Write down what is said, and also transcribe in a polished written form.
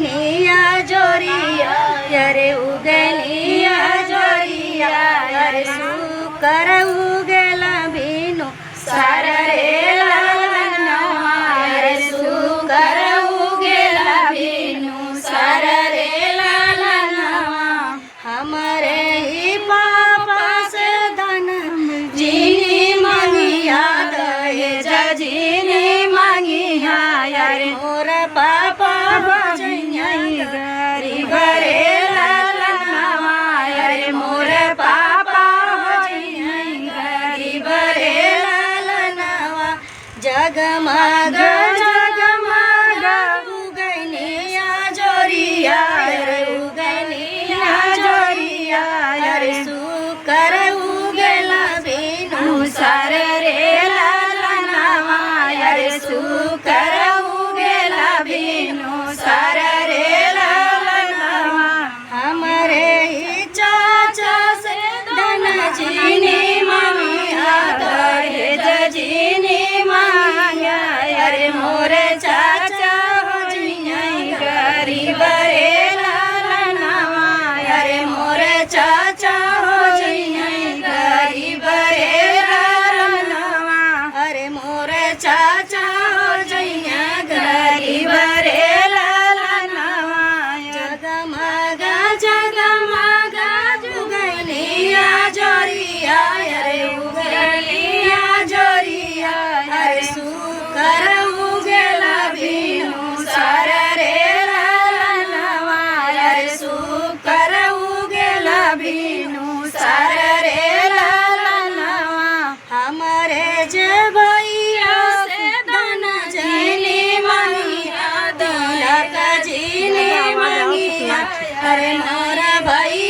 उगनिया जोरिया अरे उगनिया जोरिया अरे शुकर उगेला बिनु सारा रे लालनवा अरे शुकर उगेला बिनु सारा रे लालनवा हमारे ही पापा से धन जीनी मांगिया दहेज जीनी मांगिया अरे मोर पापा बजैया गरीब रे लालनवा अरे मोर पापा बजैया गरीब रे लालनवा जगमग जगमग उगनिया जोरिया अरे उगनिया जोरिया अरे शुकर उगेला बिनु सार रे लालनवा अरे शुकर उगेला बिनु सार रे लालनवा हमारे ही चाचा से धन जीनी मांगिया दहेज जीनी मांगिया अरे मोरे चाचा बजैया गरीब रे लालनवा अरे मोरे चाचा बजैया गरीब रे लालनवा अरे मोरे चाचा बजैया गरीब रे लालनवा जगमग जगमग उगनिया जोरिया अरे उगनिया जोरिया अरे शुकर उगेला बिनु सार रे लालनवा अरे शुकर उगेला बिनु सार रे लालनवा हमारे जे भैया से धन जीनी मांगिया तिलक जीनी मांगिया अरे मोर भैया